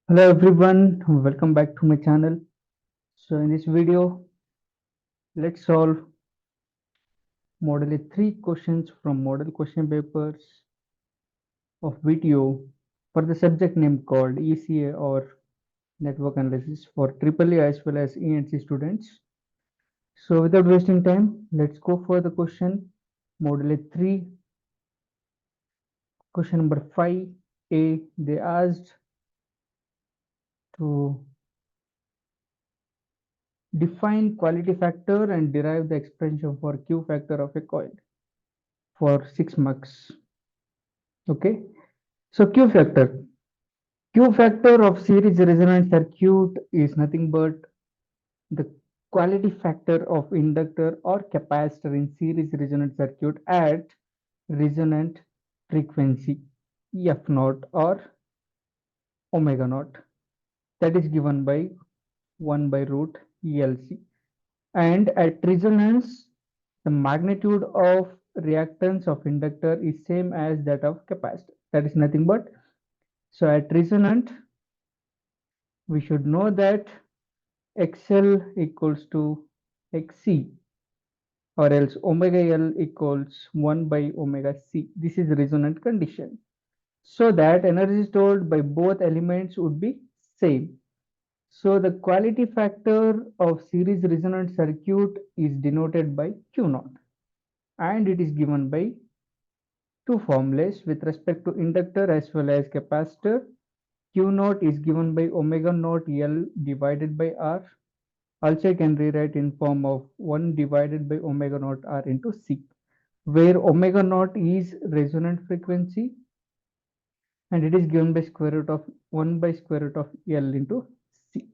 Hello everyone, welcome back to my channel. So in this video, let's solve model 3 questions from model question papers of video for the subject name called ECA or Network Analysis for EEE as well as ENC students. So without wasting time, let's go for the question. Model 3, question number 5A, they asked to define quality factor and derive the expression for Q factor of a coil for 6 marks. Okay, so Q factor of series resonant circuit is nothing but the quality factor of inductor or capacitor in series resonant circuit at resonant frequency F naught or omega naught, that is given by 1 by root ELC. And at resonance, the magnitude of reactance of inductor is same as that of capacitor, that is nothing but, so at resonant we should know that XL equals to XC or else omega L equals 1 by omega C. This is resonant condition. So that energy stored by both elements would be same. So the quality factor of series resonant circuit is denoted by Q naught, and it is given by two formulas with respect to inductor as well as capacitor. Q naught is given by omega naught L divided by R. Also, I can rewrite in form of 1 divided by omega naught R into C, where omega naught is resonant frequency and it is given by square root of 1 by square root of L into C.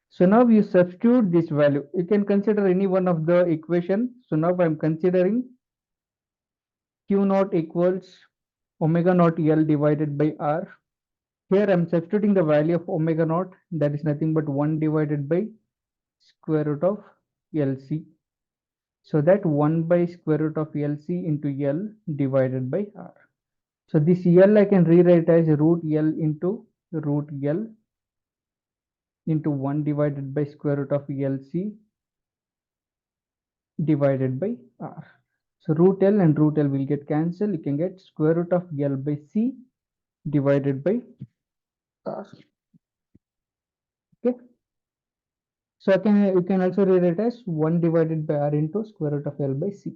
So now you substitute this value. You can consider any one of the equation. So now I am considering Q naught equals omega naught L divided by R. Here I am substituting the value of omega naught, that is nothing but 1 divided by square root of LC. So that 1 by square root of LC into L divided by R. So this L I can rewrite as root L into root L into 1 divided by square root of LC divided by R. So root L and root L will get cancelled. You can get square root of L by C divided by R. Okay. So you can also rewrite as 1 divided by R into square root of L by C.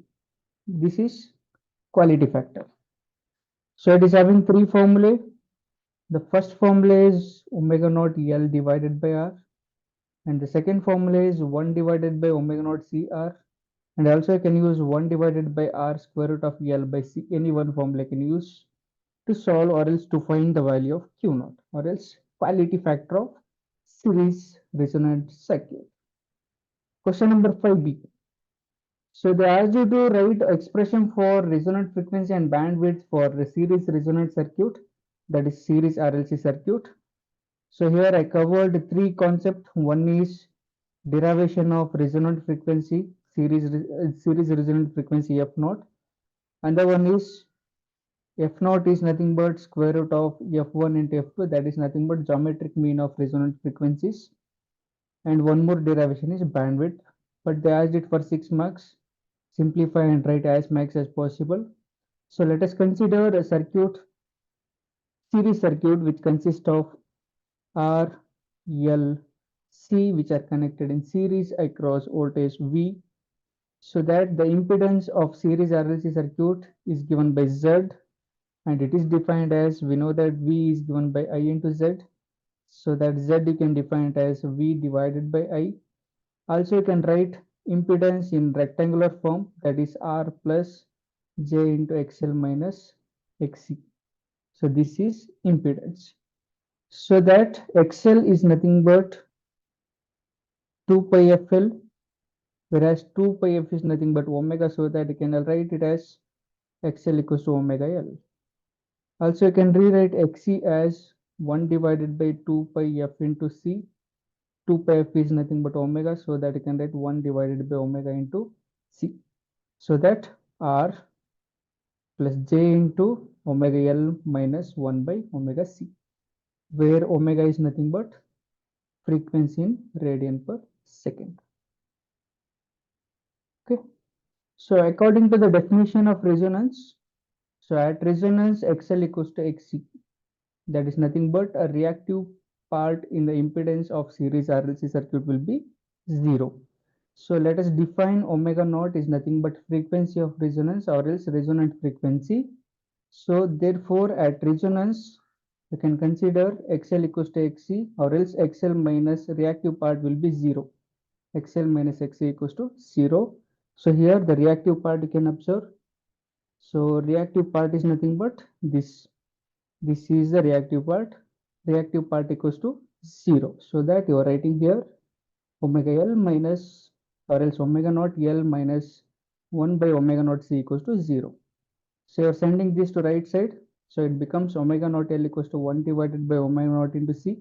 This is quality factor. So it is having three formulae. The first formula is omega naught L divided by R, and the second formula is 1 divided by omega naught CR, and also I can use 1 divided by R square root of L by C. Any one formula I can use to solve or else to find the value of Q naught or else quality factor of series resonant circuit. Question number 5B. So they asked you to write expression for resonant frequency and bandwidth for the series resonant circuit, that is series RLC circuit. So here I covered three concepts. One is derivation of resonant frequency, series resonant frequency F naught. Another one is F naught is nothing but square root of F1 into F2, that is nothing but geometric mean of resonant frequencies. And one more derivation is bandwidth, but they asked it for 6 marks. Simplify and write as max as possible. So let us consider a series circuit which consists of R, L, C, which are connected in series across voltage V. So that the impedance of series RLC circuit is given by Z, and it is defined as, we know that V is given by I into Z. So that Z you can define it as V divided by I. Also you can write impedance in rectangular form, that is R plus J into XL minus XC. So this is impedance. So that XL is nothing but 2 pi FL, whereas 2 pi F is nothing but omega, so that you can write it as XL equals to omega L. Also you can rewrite XC as 1 divided by 2 pi F into C. 2 pi F is nothing but omega, so that you can write 1 divided by omega into C. So that R plus J into omega L minus 1 by omega C. where omega is nothing but frequency in radian per second. Okay. So according to the definition of resonance, so at resonance, XL equals to XC. That is nothing but a reactive part in the impedance of series RLC circuit will be 0. So let us define omega naught is nothing but frequency of resonance or else resonant frequency. So therefore at resonance, you can consider XL equals to XC or else XL minus reactive part will be 0. XL minus XC equals to 0. So here the reactive part you can observe. So reactive part is nothing but this. This is the reactive part. Reactive part equals to 0. So that you are writing here omega L minus or else omega naught L minus 1 by omega naught C equals to 0. So you are sending this to right side. So it becomes omega naught L equals to 1 divided by omega naught into C.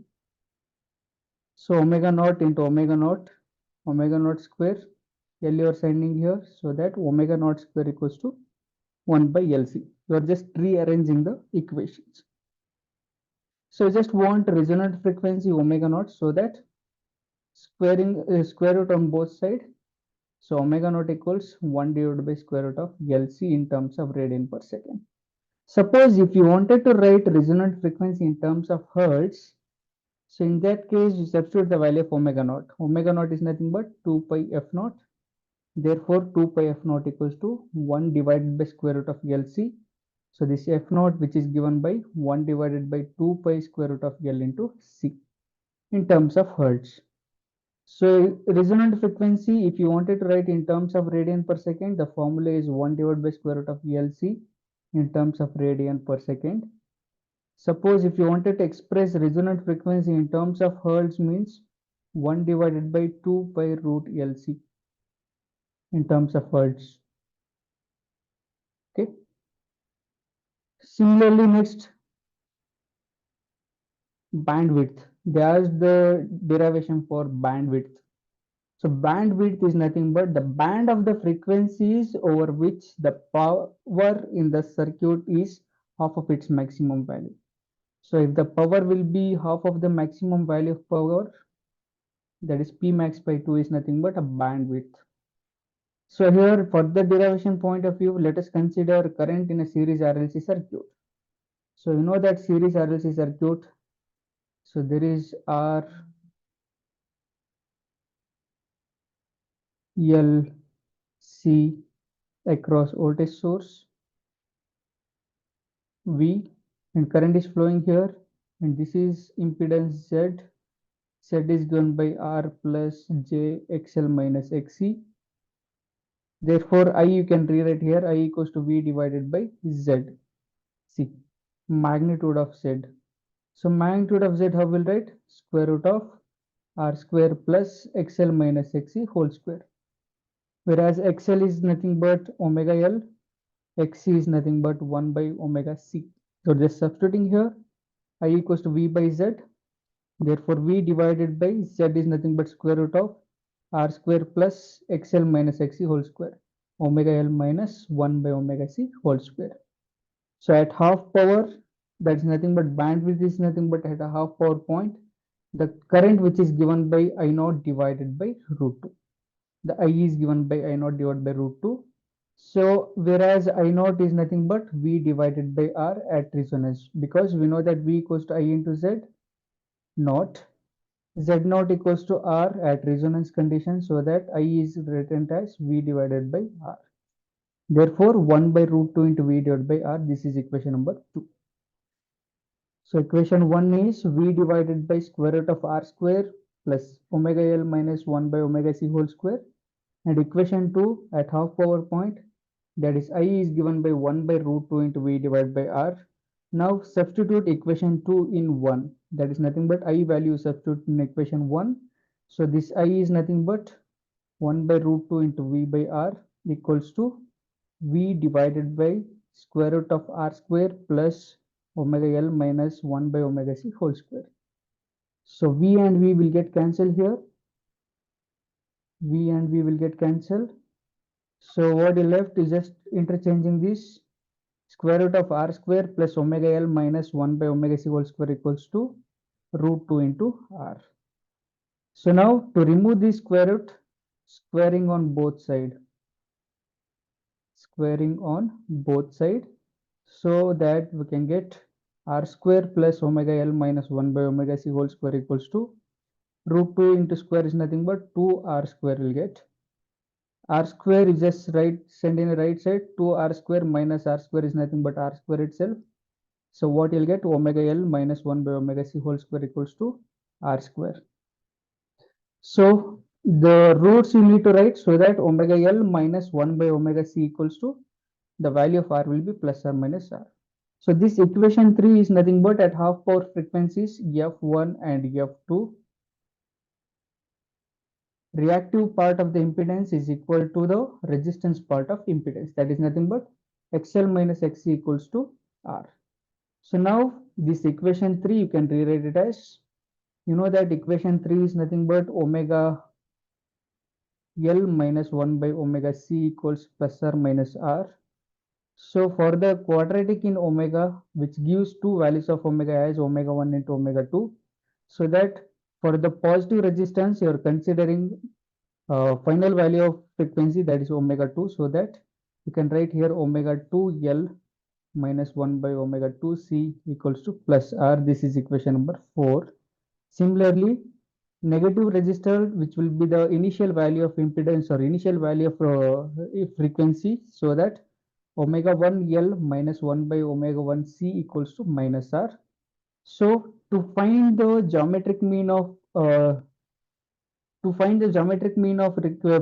So omega naught into omega naught square. L you are sending here. So that omega naught square equals to 1 by LC. You are just rearranging the equations. So I just want resonant frequency omega naught so that square root on both sides. So omega naught equals 1 divided by square root of LC in terms of radian per second. Suppose if you wanted to write resonant frequency in terms of hertz, so in that case you substitute the value of omega naught. Omega naught is nothing but 2 pi f naught. Therefore 2 pi f naught equals to 1 divided by square root of LC. So this f naught which is given by 1 divided by 2 pi square root of L into C in terms of hertz. So resonant frequency, if you wanted to write in terms of radian per second, the formula is 1 divided by square root of LC in terms of radian per second. Suppose if you wanted to express resonant frequency in terms of hertz means 1 divided by 2 pi root LC in terms of hertz. Okay. Similarly, next bandwidth. There's the derivation for bandwidth. So bandwidth is nothing but the band of the frequencies over which the power in the circuit is half of its maximum value. So if the power will be half of the maximum value of power, that is P max by 2 is nothing but a bandwidth. So here for the derivation point of view, let us consider current in a series RLC circuit. So you know that series RLC circuit, so there is R, L, C across voltage source, V, and current is flowing here, and this is impedance Z. Z is given by R plus J XL minus XC. Therefore, I you can rewrite here I equals to V divided by Z. See, magnitude of Z. So magnitude of Z, how will write? Square root of R square plus XL minus XC whole square. Whereas XL is nothing but omega L, XC is nothing but 1 by omega C. So just substituting here, I equals to V by Z. Therefore, V divided by Z is nothing but square root of R square plus XL minus XC whole square. Omega L minus 1 by omega C whole square. So at half power, that is nothing but bandwidth is nothing but at a half power point, the current which is given by I naught divided by root 2. The I is given by I naught divided by root 2. So whereas I naught is nothing but V divided by R at resonance, because we know that V equals to I into Z naught. Z naught equals to R at resonance condition, so that I is written as V divided by R. Therefore, 1 by root 2 into V divided by R, this is equation number 2. So equation 1 is V divided by square root of R square plus omega L minus 1 by omega C whole square. And equation 2 at half power point, that is I is given by 1 by root 2 into V divided by R. Now substitute equation 2 in 1. That is nothing but I value substitute in equation 1. So this I is nothing but 1 by root 2 into V by R equals to V divided by square root of R square plus omega L minus 1 by omega C whole square. So V and V will get cancelled here. V and V will get cancelled. So what is left is just interchanging this square root of R square plus omega L minus 1 by omega C whole square equals to root 2 into r. So now to remove the square root, squaring on both side, squaring on both side, so that we can get r square plus omega L minus 1 by omega c whole square equals to root 2 into square is nothing but 2r square will get. R square is just right, send in the right side, 2r square minus r square is nothing but r square itself. So what you'll get, omega L minus 1 by omega c whole square equals to r square. So the roots you need to write so that omega L minus 1 by omega c equals to the value of r will be plus or minus r. So this equation 3 is nothing but at half power frequencies f1 and f2, reactive part of the impedance is equal to the resistance part of impedance. That is nothing but XL minus XC equals to R. So now this equation 3 you can rewrite it as, you know that equation 3 is nothing but omega L minus 1 by omega C equals plus or minus R. So for the quadratic in omega, which gives two values of omega as omega 1 into omega 2, so that for the positive resistance you are considering final value of frequency, that is omega 2, so that you can write here omega 2 L minus 1 by omega 2 C equals to plus R. This is equation number 4. Similarly, negative resistor, which will be the initial value of impedance or initial value of frequency, so that omega 1 L minus 1 by omega 1 C equals to minus R. So to find the geometric mean of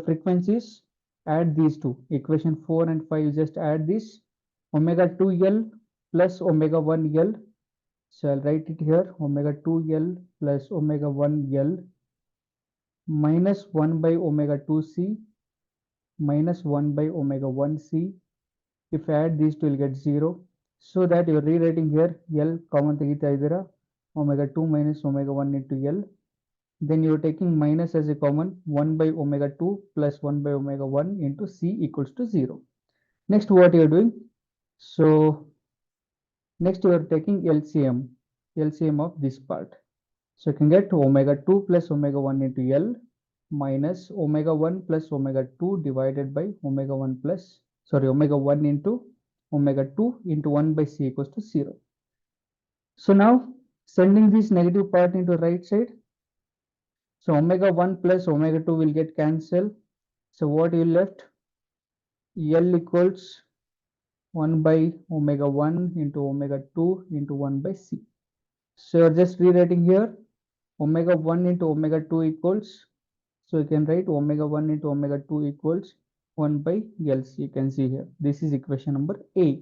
frequencies, add these two. Equation 4 and 5, just add this omega 2L plus omega 1L. So I'll write it here, omega 2L plus omega 1L minus 1 by omega 2C minus 1 by omega 1C. If I add these two, you'll get 0. So that you're rewriting here L common tegita idera omega 2 minus omega 1 into L. Then you're taking minus as a common, 1 by omega 2 plus 1 by omega 1 into C equals to 0. Next, what you're doing? So next you are taking LCM of this part. So you can get omega 2 plus omega 1 into L minus omega 1 plus omega 2 divided by omega 1 plus, omega 1 into omega 2 into 1 by C equals to 0. So now sending this negative part into right side. So omega 1 plus omega 2 will get cancelled. So what you left? L equals 1 by omega 1 into omega 2 into 1 by C. So you're just rewriting here omega 1 into omega 2 equals, so you can write omega 1 into omega 2 equals 1 by LC. You can see here. This is equation number A.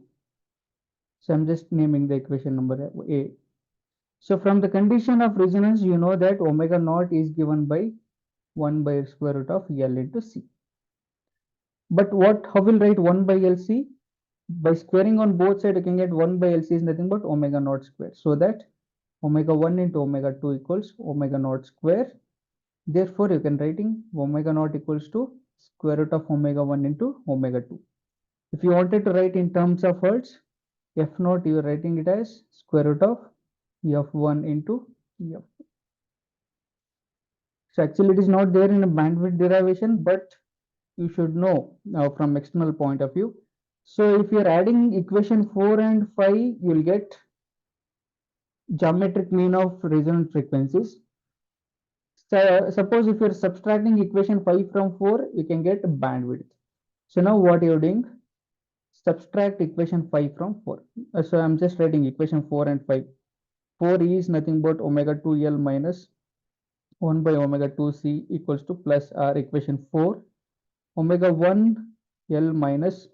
So I'm just naming the equation number A. So from the condition of resonance, you know that omega naught is given by 1 by square root of L into C. But how will write 1 by LC? By squaring on both sides, you can get 1 by LC is nothing but omega naught square. So that omega 1 into omega 2 equals omega naught square. Therefore, you can writing omega naught equals to square root of omega 1 into omega 2. If you wanted to write in terms of hertz, F naught, you are writing it as square root of F1 into F. So actually it is not there in a bandwidth derivation, but you should know from external point of view. So if you are adding equation 4 and 5, you will get geometric mean of resonant frequencies. So suppose if you are subtracting equation 5 from 4, you can get bandwidth. So now what you are doing? Subtract equation 5 from 4. So I'm just writing equation 4 and 5. 4 is nothing but omega 2L minus 1 by omega 2C equals to plus R. Equation 4. Omega 1L minus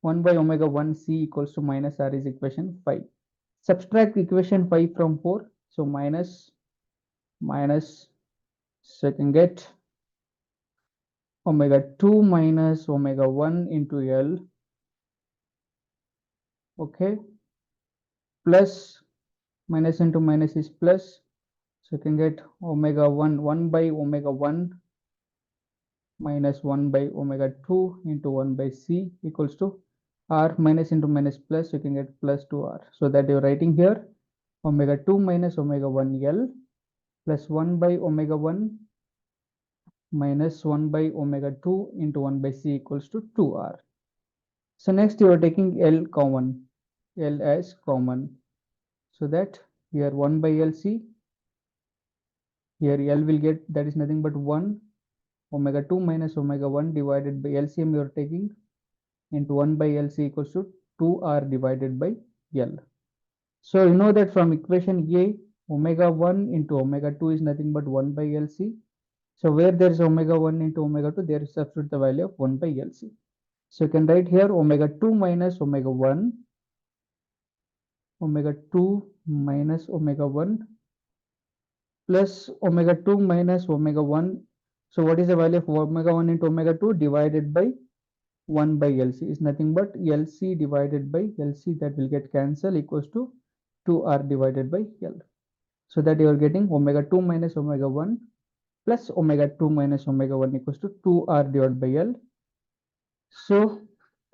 1 by omega 1C equals to minus R is equation 5. Subtract equation 5 from 4. So minus, so you can get omega 2 minus omega 1 into L. Okay. Plus, minus into minus is plus. So you can get omega 1 by omega 1 minus 1 by omega 2 into 1 by C equals to R minus into minus plus. You can get plus 2R. So that you're writing here omega 2 minus omega 1 L plus 1 by omega 1 minus 1 by omega 2 into 1 by C equals to 2R. So next you are taking L common, L as common. So that here 1 by LC, here L will get, that is nothing but 1 omega 2 minus omega 1 divided by LCM you are taking into 1 by LC equals to 2R divided by L. So you know that from equation A, omega 1 into omega 2 is nothing but 1 by LC. So where there is omega 1 into omega 2, there is substitute the value of 1 by LC. So you can write here omega 2 minus omega 1, omega 2 minus omega 1 plus omega 2 minus omega 1. So what is the value of omega 1 into omega 2 divided by 1 by LC is nothing but LC divided by LC, that will get cancelled, equals to 2R divided by L. So that you are getting omega 2 minus omega 1 plus omega 2 minus omega 1 equals to 2R divided by L. So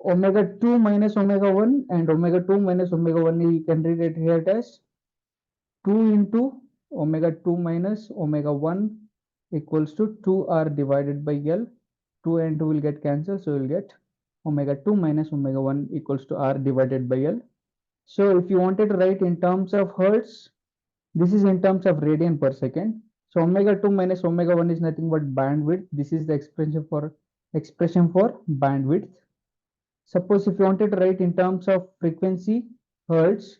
omega 2 minus omega 1 and omega 2 minus omega 1, you can read it here as 2 into omega 2 minus omega 1 equals to 2R divided by L. 2 and 2 will get cancelled, so you will get omega 2 minus omega 1 equals to R divided by L. So if you wanted to write in terms of hertz, this is in terms of radian per second. So omega 2 minus omega 1 is nothing but bandwidth. This is the expression for bandwidth. Suppose if you wanted to write in terms of frequency, hertz,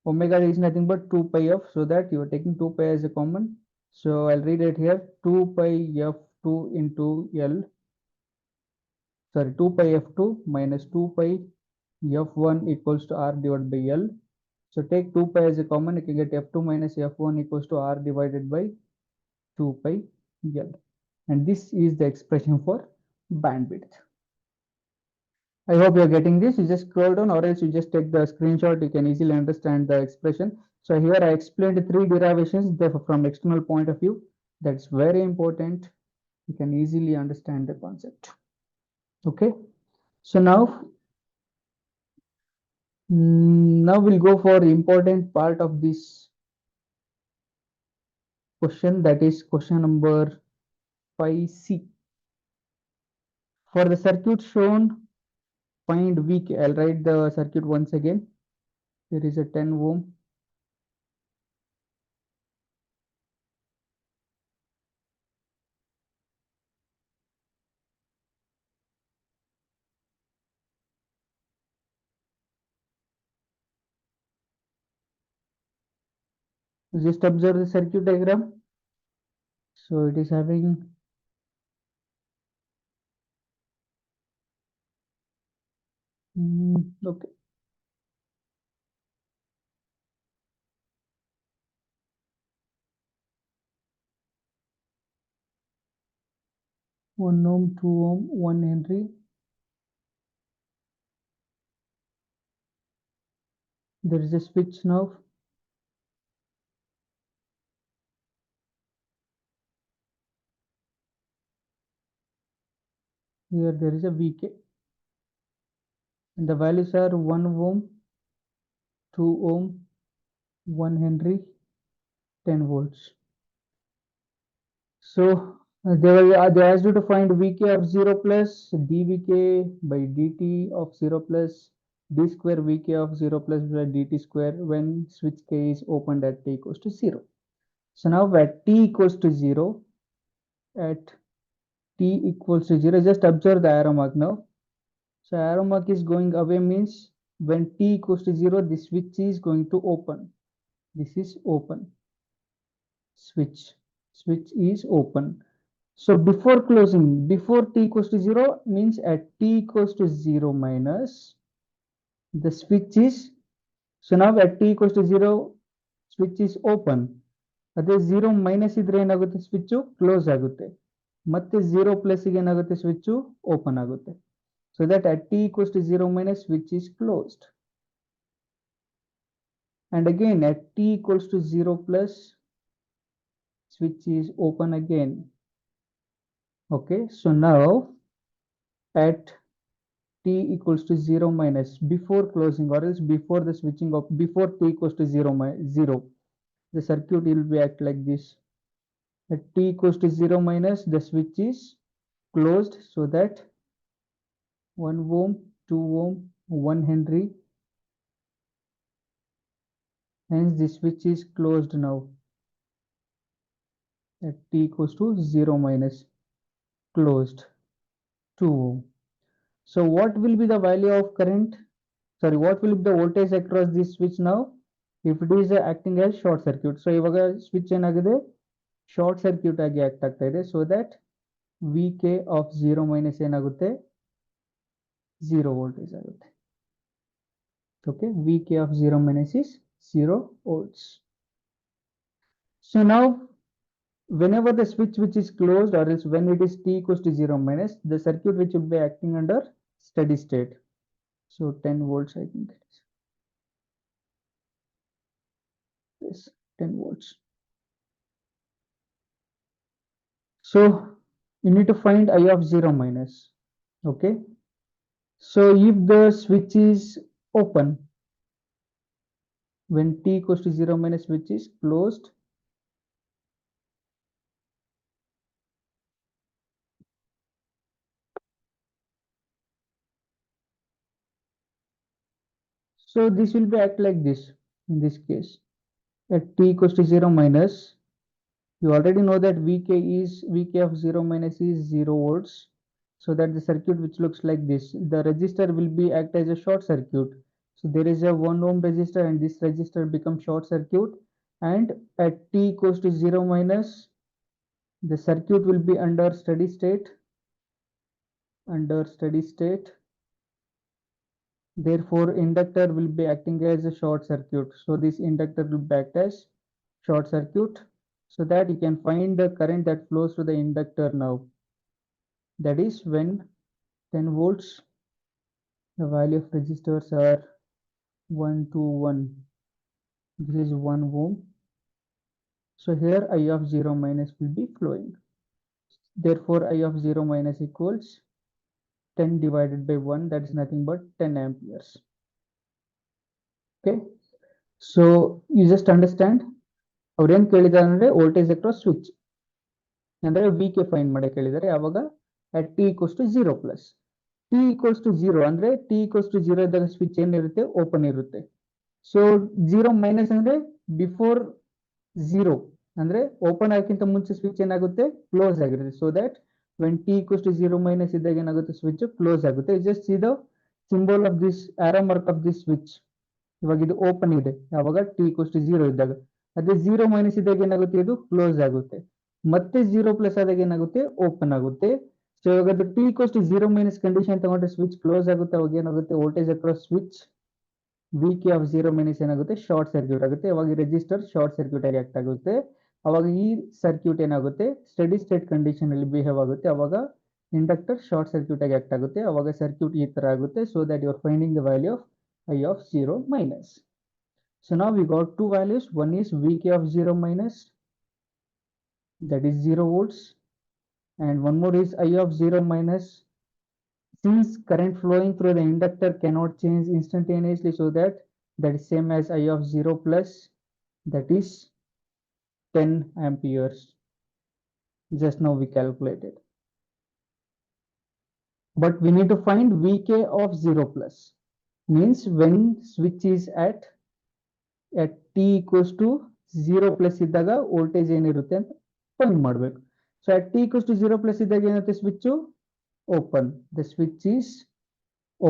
omega is nothing but 2 pi f, so that you are taking 2 pi as a common. So I'll read it here, 2 pi f2 into L, sorry, 2 pi f2 minus 2 pi f1 equals to R divided by L. So take 2 pi as a common, you can get f2 minus f1 equals to R divided by 2 pi L. And this is the expression for bandwidth. I hope you're getting this. You just scroll down, or else you just take the screenshot. You can easily understand the expression. So here I explained 3 derivations from external point of view. That's very important. You can easily understand the concept. Okay. So now we'll go for the important part of this question, that is question number 5C. For the circuit shown, find VK. I'll write the circuit once again. There is a 10 ohm. Just observe the circuit diagram. So it is having okay. 1 ohm, 2 ohm, 1 Henry. There is a switch now. Here there is a VK. And the values are 1 ohm, 2 ohm, 1 Henry, 10 volts. So they asked you to find Vk of 0 plus dVk by dt of 0 plus d square Vk of 0 plus by dt square when switch K is opened at t equals to 0. So now at t equals to 0, at t equals to 0, just observe the arrow mark now. So arrow mark is going away, means when t equals to 0, the switch is going to open. This is open. Switch is open. So before closing, before t equals to 0 means at t equals to 0 minus the switch is, so now at t equals to 0 switch is open. ಅದೇ 0 minus ಇದ್ರೆ ಏನಾಗುತ್ತೆ, switch close ಆಗುತ್ತೆ. ಮತ್ತೆ 0 plus ಗೆ ಏನಾಗುತ್ತೆ, switch open ಆಗುತ್ತೆ. So that at t equals to 0 minus switch is closed. And again at t equals to 0 plus switch is open again. Okay, so now at t equals to 0 minus before closing, or else before the switching of, before t equals to 0, the circuit will be act like this. At t equals to 0 minus, the switch is closed, so that 1 ohm, 2 ohm, 1 Henry, hence the switch is closed now. At t equals to 0 minus, closed, 2 ohm. So what will be the value of current? Sorry, what will be the voltage across this switch now? If it is acting as short circuit. So ಇವಾಗ switch ಏನಾಗಿದೆ short circuit ಆಗಿ act ಆಗ್ತಾ ಇದೆ. So that VK of 0 minus ಏನಾಗುತ್ತೆ 0 voltage ಆಗುತ್ತೆ. Okay, VK of 0 minus is 0 volts. So now whenever the switch which is closed, or else when it is t equals to 0 minus, the circuit which will be acting under steady state. So 10 volts, I think it is. Yes, 10 volts. So you need to find I of 0 minus. Okay. So if the switch is open, when t equals to 0 minus, switch is closed, so this will be act like this. In this case, at t equals to 0 minus, you already know that Vk of 0 minus is 0 volts. So that the circuit which looks like this, the resistor will be act as a short circuit. So there is a 1 ohm resistor, and this resistor becomes short circuit, and at t equals to 0 minus, the circuit will be under steady state. Therefore inductor will be acting as a short circuit. So this inductor will act as short circuit, so that you can find the current that flows through the inductor now. That is when 10 volts, the value of resistors are 1 to 1. This is 1 ohm. So here I of 0 minus will be flowing. Therefore I of 0 minus equals 10 divided by 1, that is nothing but 10 amperes. Okay, so you just understand. ಅವ್ರು ಏನ್ ಕೇಳಿದಾರೆ ಅಂದ್ರೆ voltage across switch ಅಂದ್ರೆ V K find ಮಾಡಕ್ಕೆ ಹೇಳಿದ್ದಾರೆ. ಯಾವಾಗ at t equals to 0 plus t equals to 0 ಅಂದ್ರೆ t equals to 0 ಇದ್ದಾಗ switch ಏನಿರುತ್ತೆ ಓಪನ್ ಇರುತ್ತೆ. ಸೊ 0 ಮೈನಸ್ ಅಂದ್ರೆ ಬಿಫೋರ್ 0 ಅಂದ್ರೆ ಓಪನ್ ಆಗಕ್ಕಿಂತ ಮುಂಚೆ ಸ್ವಿಚ್ ಏನಾಗುತ್ತೆ ಕ್ಲೋಸ್ ಆಗಿರುತ್ತೆ. So that when t equals to 0 minus ಇದ್ದಾಗ ಏನಾಗುತ್ತೆ ಸ್ವಿಚ್ ಕ್ಲೋಸ್ ಆಗುತ್ತೆ. Just C the symbol of this arrow mark of this switch. ಇವಾಗ ಇದು ಓಪನ್ ಇದೆ ಯಾವಾಗ t equals to 0 ಇದ್ದಾಗ. ಅದೇ 0 ಮೈನಸ್ ಇದ್ದಾಗ ಏನಾಗುತ್ತೆ ಇದು ಕ್ಲೋಸ್ ಆಗುತ್ತೆ. ಮತ್ತೆ 0 ಪ್ಲಸ್ ಆದಾಗ ಏನಾಗುತ್ತೆ ಓಪನ್ ಆಗುತ್ತೆ. ಸೊ ಇವಾಗ ಅದು t equals to 0 minus condition ತಗೊಂಡ್ರೆ ಸ್ವಿಚ್ ಕ್ಲೋಸ್ ಆಗುತ್ತೆ. ಅವಾಗ ಏನಾಗುತ್ತೆ voltage across switch VK of 0 minus ಏನಾಗುತ್ತೆ ಶಾರ್ಟ್ ಸರ್ಕ್ಯೂಟ್ ಆಗುತ್ತೆ. ಅವಾಗ ರೆಜಿಸ್ಟರ್ ಶಾರ್ಟ್ ಸರ್ಕ್ಯೂಟ್ ಆಗಿ ಆಕ್ಟ್ ಆಗುತ್ತೆ. ಅವಾಗ ಈ ಸರ್ಕ್ಯೂಟ್ ಏನಾಗುತ್ತೆ ಸ್ಟಡಿ ಸ್ಟೇಟ್ ಕಂಡೀಷನ್ ಅಲ್ಲಿ ಬಿಹೇವ್ ಆಗುತ್ತೆ. ಅವಾಗ ಇಂಡಕ್ಟರ್ ಶಾರ್ಟ್ ಸರ್ಕ್ಯೂಟ್ ಆಗಿ ಆಕ್ಟ್ ಆಗುತ್ತೆ. ಅವಾಗ ಸರ್ಕ್ಯೂಟ್ ಈ ತರ ಆಗುತ್ತೆ. So that you are finding the value of I of 0 minus. So now we got two values. One is VK of 0 minus, that is 0 volts, and one more is I of 0 minus. Since current flowing through the inductor cannot change instantaneously, so that is same as I of 0 plus, that is 10 amperes. Just now we calculated. But we need to find VK of 0 plus. Means when switch is at t equals to 0 plus ಇದ್ದಾಗ voltage ಏನಿರುತ್ತೆ ಅಂತ find ಮಾಡಬೇಕು. So at t equals to 0 plus ಇದ್ದಾಗ ಏನಿರುತ್ತೆ switch open. The switch is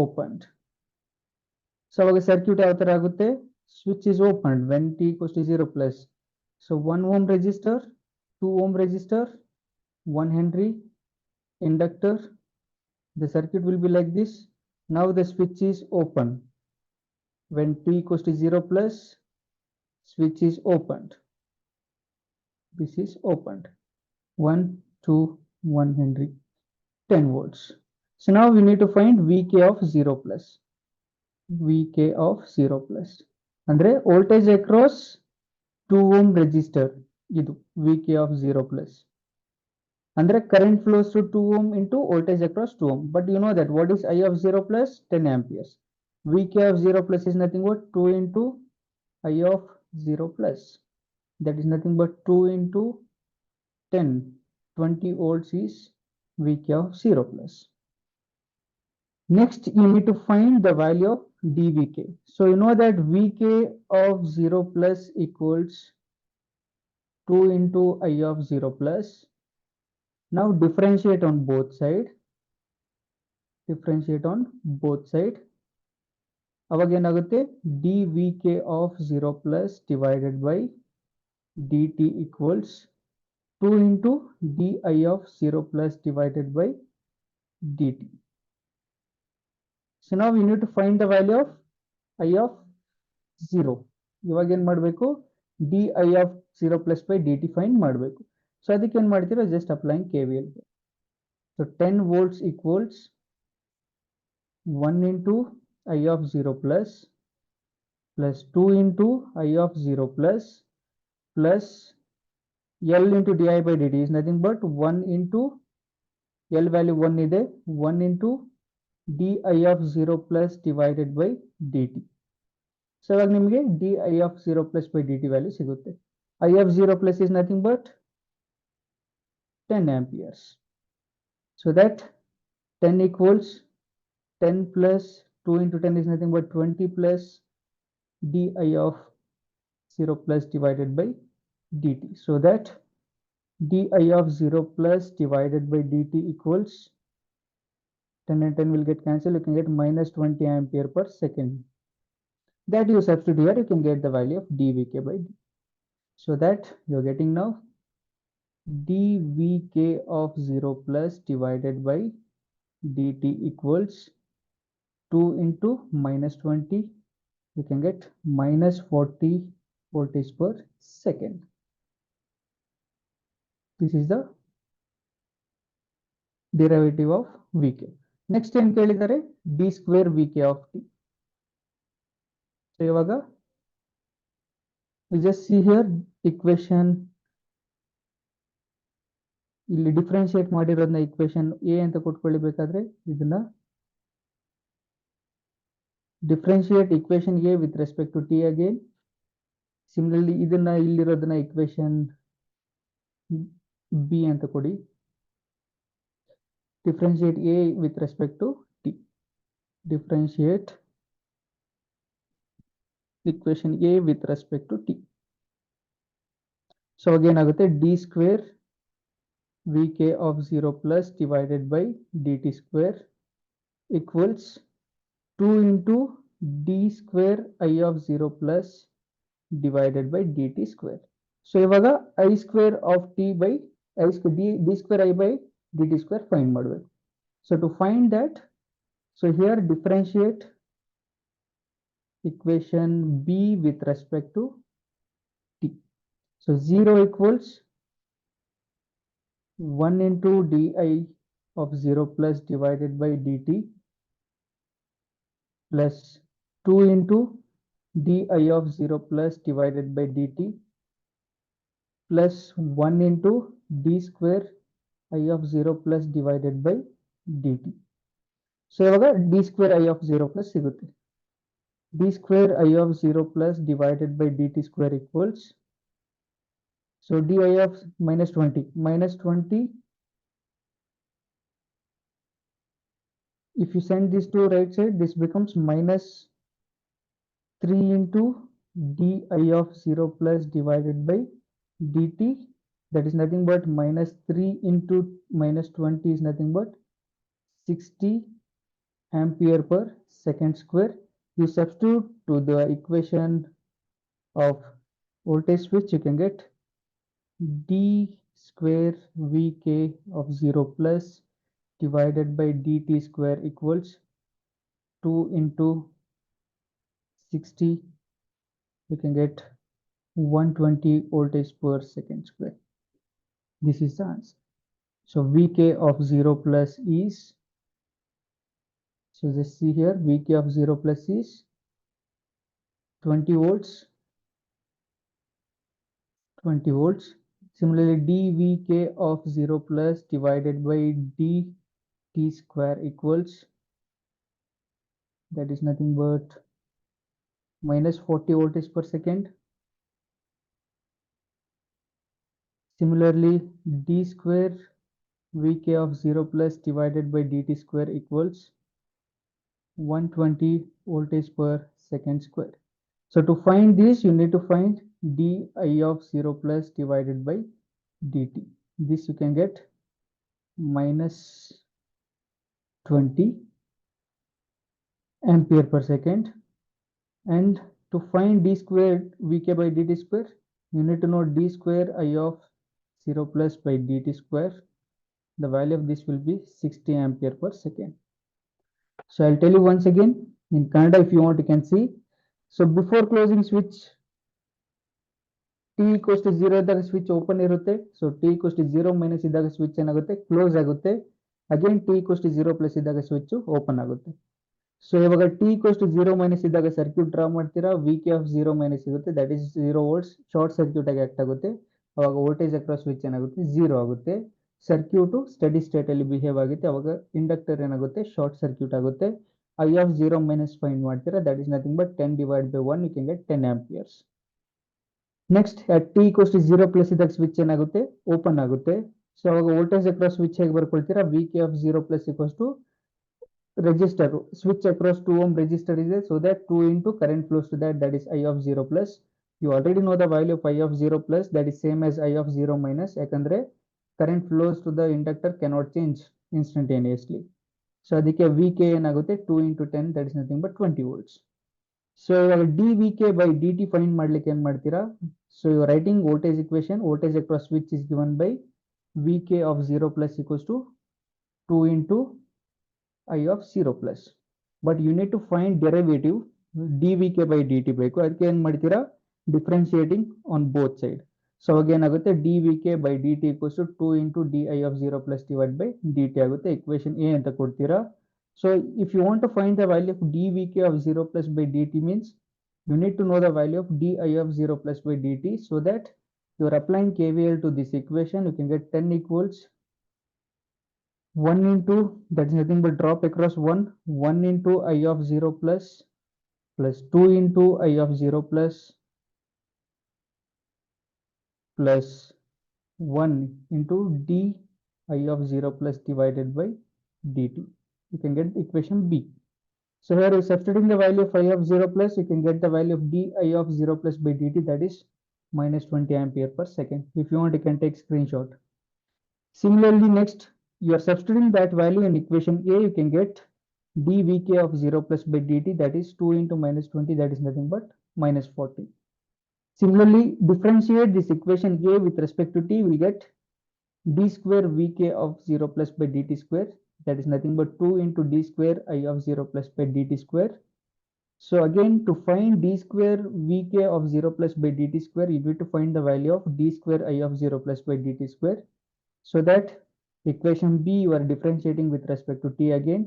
opened. So ಅವಾಗ circuit ಯಾವ ತರ ಆಗುತ್ತೆ switch is opened when t equals to 0 plus. So 1 ohm resistor, 2 ohm resistor, 1 Henry inductor. The circuit will be like this. Now the switch is open. When t equals to 0 plus, switch is opened. This is opened. 1, 2, 1 Henry, 10 volts. So now we need to find VK of 0 plus. VK of 0 plus. Andre voltage across 2 ohm resistor. Idu VK of 0 plus. Andre current flows through 2 ohm into voltage across 2 ohm. But you know that what is I of 0 plus 10 amperes. Vk of 0 plus is nothing but 2 into I of 0 plus. That is nothing but 2 into 10. 20 volts is Vk of 0 plus. Next, you need to find the value of dVk. So you know that Vk of 0 plus equals 2 into I of 0 plus. Now differentiate on both sides. Differentiate on both sides. ಅವಾಗ ಏನಾಗುತ್ತೆ dvk of 0 plus divided by dt equals 2 into di of 0 plus divided by dt. So now we need to find the value of I of 0. ಇವಾಗ ಏನು ಮಾಡಬೇಕು di of 0 plus by dt find ಮಾಡಬೇಕು. So ಅದಕ್ಕೆ ಏನು ಮಾಡ್ತೀರಾ just applying KVL. So 10 volts equals 1 into I of 0 plus 2 into I of 0 plus L into di by dt is nothing but 1 into L value 1 ಇದೆ 1 into di of 0 plus divided by dt. So ಇವಾಗ ನಿಮಗೆ di of 0 plus by dt value ಸಿಗುತ್ತೆ. I of 0 plus is nothing but 10 amperes. So that 10 equals 10 plus 2 into 10 is nothing but 20 plus di of 0 plus divided by dt. So that di of 0 plus divided by dt equals 10 and 10 will get cancelled. You can get minus 20 ampere per second. That you substitute here, you can get the value of dvk by dt. So that you're getting now dvk of 0 plus divided by dt equals 2 into minus 20. You can get minus 40 voltage per second. This is the derivative of vk. Next ಏನು ಕೇಳಿದರೆ d square vk of t. So ಇವಾಗ we just see here equation ಇಲ್ಲಿ differentiate ಮಾಡಿರೋದನ್ನ equation a ಅಂತ ಕೊಟ್ಕೊಳ್ಳಬೇಕಾದ್ರೆ ಇದನ್ನ differentiate equation a with respect to t again. Similarly ಇದನ್ನ ಇಲ್ಲಿರೋದನ್ನ equation b ಅಂತ ಕೊಡಿ. Differentiate a with respect to t. Differentiate equation a with respect to t. So again ಆಗುತ್ತೆ d square vk of 0 plus divided by dt square equals 2 into d square I of 0 plus divided by dt square. So ಇವಾಗ I square of t by I square d square I by dt square find ಮಾಡಬೇಕು. So to find that, so here differentiate equation b with respect to t. So 0 equals 1 into di of 0 plus divided by dt plus 2 into di of 0 plus divided by dt plus 1 into d square I of 0 plus divided by dt. So ಇವಾಗ d square I of 0 plus ಸಿಗುತ್ತೆ. d square I of 0 plus divided by dt square equals, so di of minus 20, if you send this to right side, this becomes minus 3 into di of 0 plus divided by dt, that is nothing but minus 3 into minus 20 is nothing but 60 ampere per second square. You substitute to the equation of voltage switch, you can get d square vk of 0 plus divided by dt square equals 2 into 60. You can get 120 voltage per second square. This is the answer. So vk of 0 plus is, so just see here, vk of 0 plus is 20 volts, Similarly, dvk of 0 plus divided by dt square equals, that is nothing but minus 40 voltage per second. Similarly, d square vk of 0 plus divided by dt square equals 120 voltage per second square. So to find this, you need to find di of 0 plus divided by dt. This you can get minus 20 ampere per second. And to find d squared vk by dt square, you need to know d square I of 0 plus by dt square. The value of this will be 60 ampere per second. So I'll tell you once again in Kannada, if you want, you can see. So before closing switch, t equals to 0 ಇದ್ದಾಗ switch open ಇರುತ್ತೆ. So t equals to 0 minus ಇದ್ದಾಗ switch ಏನಾಗುತ್ತೆ, close ಆಗುತ್ತೆ. Again t equals to 0 plus ಇದ್ದಾಗ switch open ಆಗುತ್ತೆ. So ಇವಾಗ t equals to 0 minus ಇದ್ದಾಗ circuit draw ಮಾಡ್ತೀರಾ, vk ಆಫ್ 0 ಮೈನಸ್ ಇರುತ್ತೆ, that is 0 volts, short circuit ಆಗಿ ಆಕ್ಟ್ ಆಗುತ್ತೆ. ಅವಾಗ ವೋಲ್ಟೇಜ್ ಅಕ್ರಾಸ್ ಸ್ವಿಚ್ ಏನಾಗುತ್ತೆ, 0 ಆಗುತ್ತೆ. ಸರ್ಕ್ಯೂಟು ಸ್ಟಡಿ ಸ್ಟೇಟ್ ಅಲ್ಲಿ ಬಿಹೇವ್ ಆಗುತ್ತೆ. ಅವಾಗ ಇಂಡಕ್ಟರ್ ಏನಾಗುತ್ತೆ, ಶಾರ್ಟ್ ಸರ್ಕ್ಯೂಟ್ ಆಗುತ್ತೆ. I of 0 minus ಫೈಂಡ್ ಮಾಡ್ತೀರಾ, that is nothing but 10 divided by 1, you can get 10 amperes. Next at t equals to 0 plus ಇದ್ದಾಗ ಸ್ವಿಚ್ ಏನಾಗುತ್ತೆ, ಓಪನ್ ಆಗುತ್ತೆ. ಸೊ ಅವಾಗ ವೋಲ್ಟೇಜ್ ಅಕ್ರಾಸ್ ಸ್ವಿಚ್ ಹೇಗೆ ಬರ್ಕೊಳ್ತೀರಾ, vk of 0 plus equals to resistor, switch across 2 ohm resistor is there, so that 2 into current flows to that is I of 0 plus. You already know the value of I of 0 plus, that is same as I of 0 minus, ಯಾಕಂದ್ರೆ current flows to the inductor cannot change instantaneously. So ಅದಕ್ಕೆ vk ಏನಾಗುತ್ತೆ, 2 into 10, that is nothing but 20 volts. So ಇವಾಗ dvk by dt find ಮಾಡ್ಲಿಕ್ಕೆ ಏನ್ ಮಾಡ್ತೀರಾ, so you are writing voltage equation, voltage across switch is given by vk of 0 plus equals to 2 into I of 0 plus. But you need to find derivative dvk by dt ಬೇಕು. ಅದಕ್ಕೆ ಏನ್ ಮಾಡ್ತೀರಾ, differentiating on both side. So ಅವಾಗ ಏನಾಗುತ್ತೆ, dvk by dt equals to 2 into di of 0 plus divided by dt ಆಗುತ್ತೆ. Equation A ಅಂತ ಕೊಡ್ತೀರಾ. So if you want to find the value of dvk of 0 plus by dt means you need to know the value of di of 0 plus by dt, so that you are applying KVL to this equation. You can get 10 equals 1 into, that is nothing but drop across 1 into I of 0 plus 2 into I of 0 plus 1 into d I of 0 plus divided by dt. You can get equation B. So here is substituting the value of I of 0 plus, you can get the value of d I of 0 plus by dt, that is minus 20 ampere per second. If you want, you can take screenshot. Similarly, next you are substituting that value in equation A, you can get dvk of 0 plus by dt, that is 2 into minus 20, that is nothing but minus 40. Similarly, differentiate this equation A with respect to t, we get d square vk of 0 plus by dt square, that is nothing but 2 into d square I of 0 plus by dt square. So again, to find d square vk of 0 plus by dt square, you need to find the value of d square I of 0 plus by dt square. So that equation B you are differentiating with respect to t again.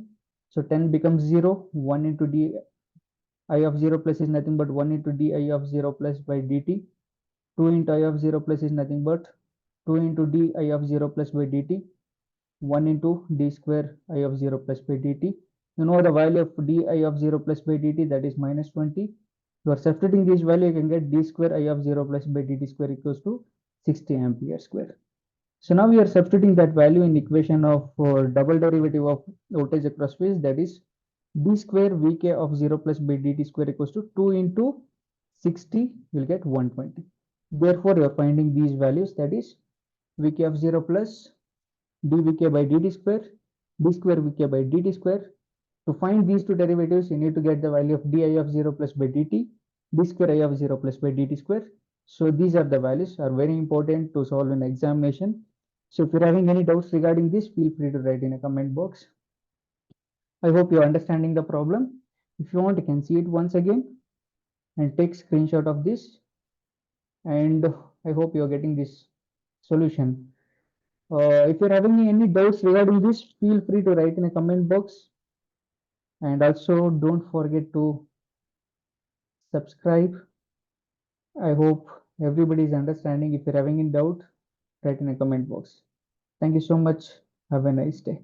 So 10 becomes 0, 1 into d I of 0 plus is nothing but 1 into d I of 0 plus by dt. 2 into I of 0 plus is nothing but 2 into d I of 0 plus by dt. 1 into d square I of 0 plus by dt. You know the value of d I of 0 plus by dt, that is minus 20. You are substituting this value, you can get d square I of 0 plus by dt square equals to 60 ampere square. So now we are substituting that value in equation of double derivative of voltage across switch, that is d square vk of 0 plus by dt square equals to 2 into 60, you will get 120. Therefore, you are finding these values, that is vk of 0 plus dvk by dt square, d square vk by dt square. To find these two derivatives, you need to get the value of di of 0 plus by dt, d square I of 0 plus by dt square. So these are the values, are very important to solve in examination. So if you're having any doubts regarding this, feel free to write in a comment box. I hope you're understanding the problem. If you want, you can see it once again and take screenshot of this. And I hope you're getting this solution. If you're having any doubts regarding this, feel free to write in a comment box. And also don't forget to subscribe. I hope everybody is understanding. If you're having any doubt, write in a comment box. Thank you so much. Have a nice day.